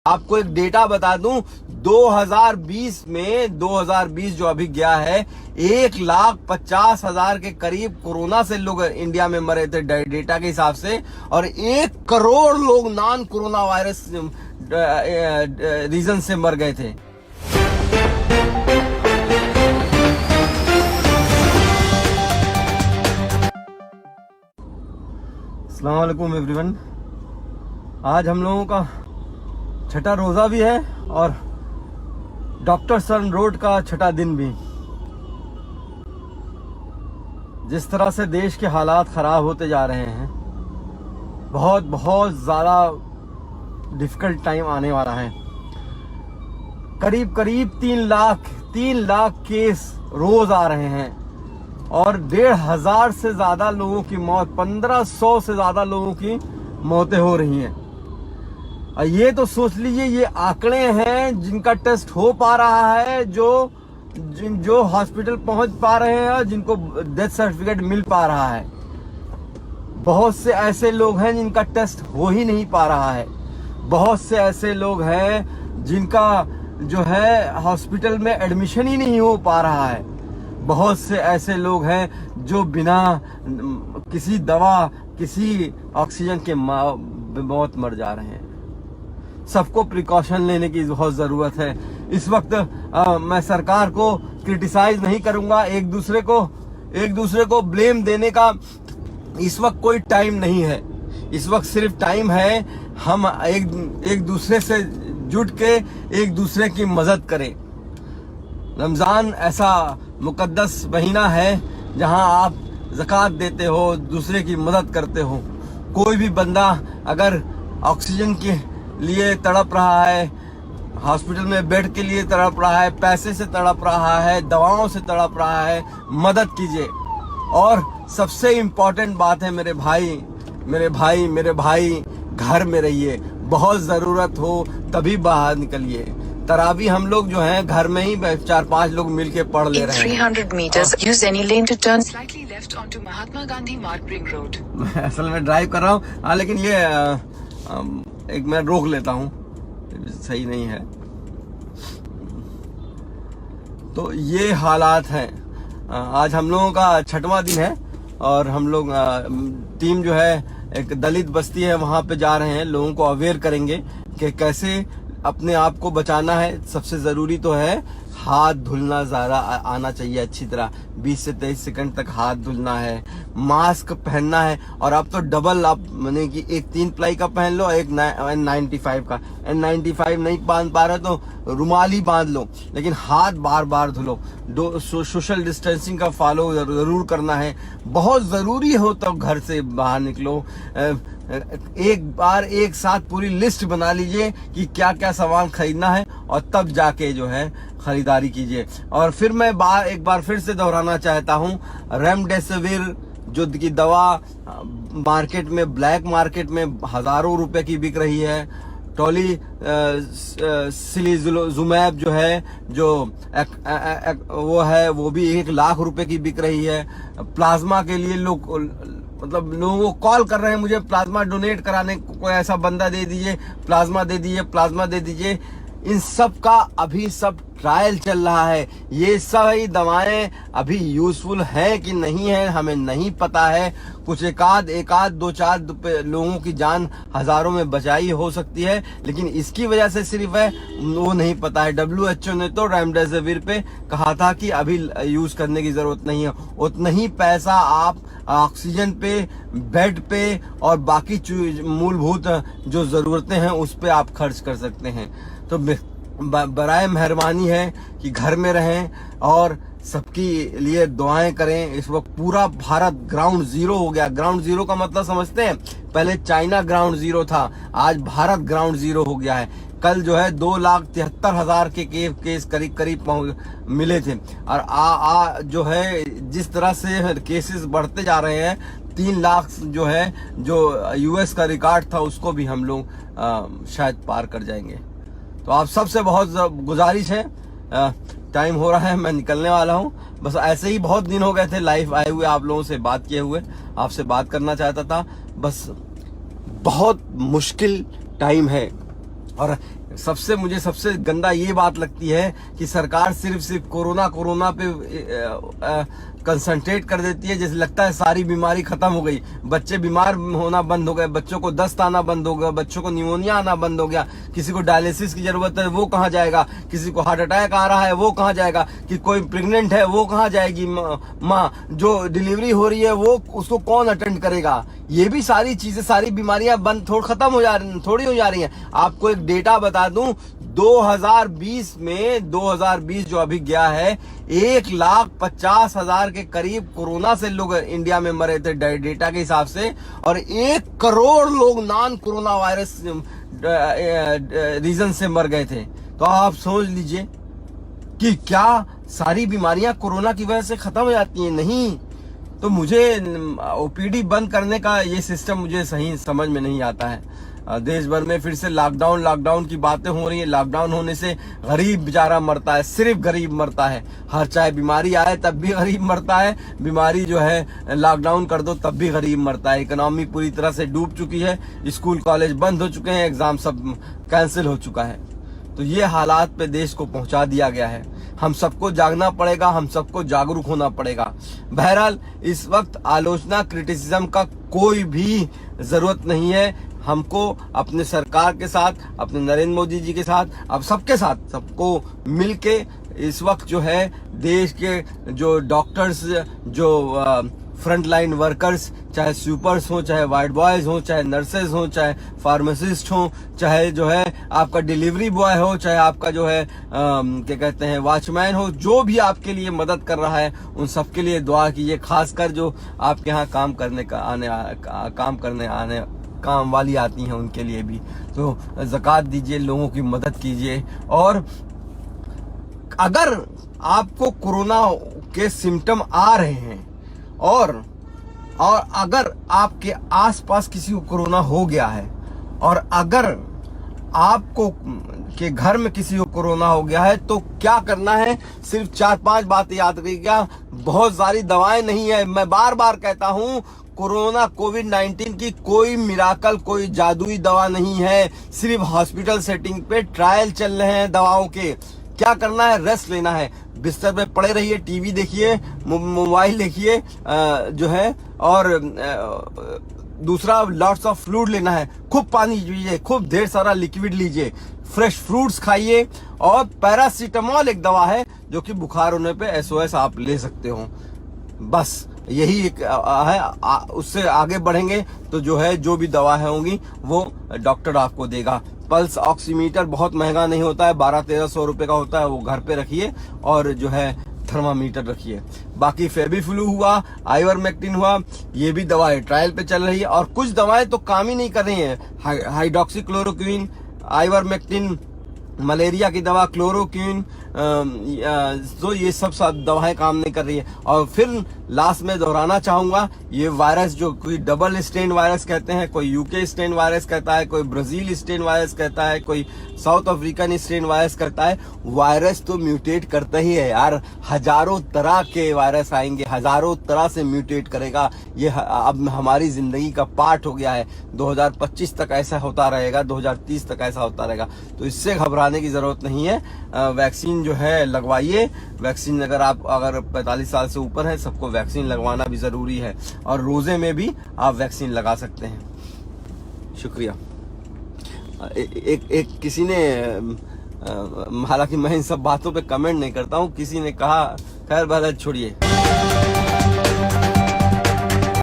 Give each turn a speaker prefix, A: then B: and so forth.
A: आपको एक डेटा बता दूं, 2020 जो अभी गया है, 1,50,000 के करीब कोरोना से लोग इंडिया में मरे थे डेटा के हिसाब से, और 1 करोड़ लोग नॉन कोरोना वायरस रीजन से मर गए थे। अस्सलाम वालेकुम एवरीवन। आज हम लोगों का छठा रोजा भी है और डॉक्टर सन रोड का छठा दिन भी। जिस तरह से देश के हालात खराब होते जा रहे हैं, बहुत ज्यादा डिफिकल्ट टाइम आने वाला है। करीब 3 लाख केस रोज आ रहे हैं और 1,500 से ज्यादा लोगों की मौत, 1,500 से ज्यादा लोगों की मौतें हो रही हैं। और ये तो सोच लीजिए, ये आंकड़े हैं जिनका टेस्ट हो पा रहा है, जो हॉस्पिटल पहुंच पा रहे हैं और जिनको डेथ सर्टिफिकेट मिल पा रहा है। बहुत से ऐसे लोग हैं जिनका टेस्ट हो ही नहीं पा रहा है। बहुत से ऐसे लोग हैं जिनका जो है हॉस्पिटल में एडमिशन ही नहीं हो पा रहा है। बहुत से ऐसे लोग हैं जो बिना किसी दवा, किसी ऑक्सीजन के मौत मर जा रहे हैं। सबको प्रिकॉशन लेने की बहुत जरूरत है। इस वक्त मैं सरकार को क्रिटिसाइज नहीं करूंगा, एक दूसरे को ब्लेम देने का इस वक्त कोई टाइम नहीं है। इस वक्त सिर्फ टाइम है हम एक दूसरे से जुट के एक दूसरे की मदद करें। रमजान ऐसा मुकद्दस महीना है जहां आप ज़कात देते हो, दूसरे की मदद करते हो। कोई भी बंदा अगर ऑक्सीजन के लिए तड़प रहा है, हॉस्पिटल में बेड के लिए तड़प रहा है, पैसे से तड़प रहा है, दवाओं से तड़प रहा है, मदद कीजिए। और सबसे इम्पोर्टेंट बात है मेरे भाई, घर में रहिए। बहुत जरूरत हो तभी बाहर निकलिए। तरावी हम लोग जो हैं घर में ही 4-5 लोग मिलके पढ़ ले रहे हैं।
B: 300 meters, use any lane to turn slightly left onto Mahatma Gandhi Martring Road.
A: असल में ड्राइव कर रहा हूँ, लेकिन ये एक मैं रोक लेता हूँ, सही नहीं है। तो ये हालात हैं। आज हम लोगों का छठवां दिन है और हम लोग टीम जो है एक दलित बस्ती है वहां पे जा रहे हैं। लोगों को अवेयर करेंगे कि कैसे अपने आप को बचाना है। सबसे जरूरी तो है हाथ धुलना ज़्यादा आना चाहिए अच्छी तरह। 20 से 23 सेकंड तक हाथ धुलना है, मास्क पहनना है। और अब तो डबल, आप माने कि एक 3 प्लाई का पहन लो, एक N95 का। N95 नहीं बांध पा रहे तो रुमाल ही बांध लो, लेकिन हाथ बार धुलो। सोशल डिस्टेंसिंग का फॉलो जरूर करना है। बहुत जरूरी हो तो घर से बाहर निकलो। एक साथ पूरी लिस्ट बना लीजिए कि क्या क्या सामान खरीदना है और तब जाके जो है खरीदारी कीजिए। और फिर मैं एक बार फिर से दोहराना चाहता हूँ, रेमडेसिविर जो की दवा मार्केट में, ब्लैक मार्केट में हजारों रुपए की बिक रही है। टोलिसिलिजुमैब जो है, वो भी 1 लाख रुपए की बिक रही है। प्लाज्मा के लिए लोगों को कॉल कर रहे हैं, मुझे प्लाज्मा डोनेट कराने, कोई ऐसा बंदा दे दीजिए, प्लाज्मा दे दीजिए। इन सब का अभी सब ट्रायल चल रहा है। ये सभी दवाएं अभी यूजफुल है कि नहीं है हमें नहीं पता है। कुछ एक आध 2-4 लोगों की जान हजारों में बचाई हो सकती है, लेकिन इसकी वजह से सिर्फ है वो नहीं पता है। WHO ने तो रेमडेसिविर पे कहा था कि अभी यूज करने की जरूरत नहीं है। उतना ही पैसा आप ऑक्सीजन पे, बेड पे और बाकी मूलभूत जो जरूरतें हैं उस पे आप खर्च कर सकते हैं। तो बराए मेहरबानी है कि घर में रहें और सबकी लिए दुआएं करें। इस वक्त पूरा भारत ग्राउंड जीरो हो गया। ग्राउंड जीरो का मतलब समझते हैं? पहले चाइना ग्राउंड जीरो था, आज भारत ग्राउंड जीरो हो गया है। कल जो है 2,73,000 के केस करीब मिले थे। और जो है जिस तरह से केसेस बढ़ते जा रहे हैं, 3 लाख जो है, जो US का रिकॉर्ड था, उसको भी हम लोग शायद पार कर जाएंगे। तो आप सबसे बहुत गुजारिश है, टाइम हो रहा है, मैं निकलने वाला हूँ। बस ऐसे ही बहुत दिन हो गए थे लाइव आए हुए, आप लोगों से बात किए हुए, आपसे बात करना चाहता था। बस बहुत मुश्किल टाइम है और सबसे मुझे सबसे गंदा ये बात लगती है कि सरकार सिर्फ कोरोना पे कंसंट्रेट कर देती है। जैसे लगता है सारी बीमारी खत्म हो गई, बच्चे बीमार होना बंद हो गए, बच्चों को दस्त आना बंद हो गया, बच्चों को निमोनिया आना बंद हो गया, किसी को डायलिसिस की जरूरत है वो कहाँ जाएगा, किसी को हार्ट अटैक आ रहा है वो कहाँ जाएगा, कि कोई प्रेग्नेंट है वो कहाँ जाएगी, माँ जो डिलीवरी हो रही है वो उसको कौन अटेंड करेगा। ये भी सारी चीजें, सारी बीमारियां बंद खत्म हो जा रही, थोड़ी हो जा रही हैं। आपको एक डेटा बता दूं, 2020 जो अभी गया है, 1,50,000 के करीब कोरोना से लोग इंडिया में मरे थे डेटा के हिसाब से, और 1 करोड़ लोग नॉन कोरोना वायरस रीजन से मर गए थे। तो आप समझ लीजिए कि क्या सारी बीमारियां कोरोना की वजह से खत्म हो जाती हैं? नहीं। तो मुझे ओपीडी बंद करने का ये सिस्टम मुझे सही समझ में नहीं आता है। देश भर में फिर से लॉकडाउन की बातें हो रही है। लॉकडाउन होने से गरीब बेचारा मरता है, सिर्फ गरीब मरता है। हर चाहे बीमारी आए तब भी गरीब मरता है, बीमारी जो है लॉकडाउन कर दो तब भी गरीब मरता है। इकोनॉमी पूरी तरह से डूब चुकी है, स्कूल कॉलेज बंद हो चुके हैं, एग्जाम सब कैंसिल हो चुका है। तो ये हालात पे देश को पहुंचा दिया गया है। हम सबको जागना पड़ेगा, हम सबको जागरूक होना पड़ेगा। बहरहाल इस वक्त आलोचना क्रिटिसिज्म का कोई भी जरूरत नहीं है। हमको अपने सरकार के साथ, अपने नरेंद्र मोदी जी के साथ, अब सबके साथ, सबको मिलके इस वक्त जो है देश के जो डॉक्टर्स, जो फ्रंट लाइन वर्कर्स, चाहे स्वीपर्स हो, चाहे वार्ड बॉयज हो, चाहे नर्सेज हो, चाहे फार्मासिस्ट हो, चाहे जो है आपका डिलीवरी बॉय हो, चाहे आपका जो है क्या कहते हैं वॉचमैन हो, जो भी आपके लिए मदद कर रहा है उन सबके लिए दुआ कीजिए। खासकर जो आपके यहाँ काम वाली आती हैं उनके लिए भी। तो ज़कात दीजिए, लोगों की मदद कीजिए। और अगर आपको कोरोना के सिम्टम आ रहे हैं और अगर आपके आसपास किसी को कोरोना हो गया है, और अगर आपको के घर में किसी को कोरोना हो गया है, तो क्या करना है? सिर्फ 4-5 बातें याद रखिएगा। बहुत सारी दवाएं नहीं है। मैं बार बार कहता हूं, कोरोना कोविड-19 की कोई मिराकल, कोई जादुई दवा नहीं है। सिर्फ हॉस्पिटल सेटिंग पे ट्रायल चल रहे हैं दवाओं के। क्या करना है? रेस्ट लेना है, बिस्तर पे पड़े रहिए, टीवी देखिए, मोबाइल देखिए जो है, और दूसरा लॉट्स ऑफ फ्लूइड लेना है। खूब पानी पीजिए, खूब ढेर सारा लिक्विड लीजिए, फ्रेश फ्रूट्स खाइए, और पैरासीटामोल एक दवा है जो कि बुखार होने पे SOS आप ले सकते हो। बस यही एक है। उससे आगे बढ़ेंगे तो जो है जो भी दवा है होंगी वो डॉक्टर आपको देगा। पल्स ऑक्सीमीटर बहुत महंगा नहीं होता है, 1200-1300 रुपए का होता है, वो घर पे रखिए। और जो है थर्मामीटर रखिए। बाकी फेबिफ्लू हुआ, आइवरमेक्टिन हुआ, ये भी दवाएं ट्रायल पे चल रही है। और कुछ दवाएं तो काम ही नहीं कर रही हैं। हाइड्रोक्सीक्लोरोक्विन, आइवरमेक्टिन, मलेरिया की दवा, क्लोरोक्विन, तो ये सब दवाएं काम नहीं कर रही है। और फिर लास्ट में दोहराना चाहूंगा, ये वायरस जो कोई डबल स्ट्रेन वायरस कहते हैं, कोई यूके स्ट्रेन वायरस कहता है, कोई ब्राजील स्ट्रेन वायरस कहता है, कोई साउथ अफ्रीकन स्ट्रेन वायरस कहता है। वायरस तो म्यूटेट करता ही है यार। हजारों तरह के वायरस आएंगे, हजारों तरह से म्यूटेट करेगा। ये अब हमारी जिंदगी का पार्ट हो गया है। 2025 तक ऐसा होता रहेगा, 2030 तक ऐसा होता रहेगा। तो इससे घबराने की जरूरत नहीं है। वैक्सीन जो है लगवाइए। वैक्सीन अगर 45 साल से ऊपर है, सबको वैक्सीन लगवाना भी जरूरी है। और रोजे में भी आप वैक्सीन लगा सकते हैं। शुक्रिया। एक किसी ने, हालांकि मैं इन सब बातों पे कमेंट नहीं करता हूँ, किसी ने कहा, खैर भला छोड़िए।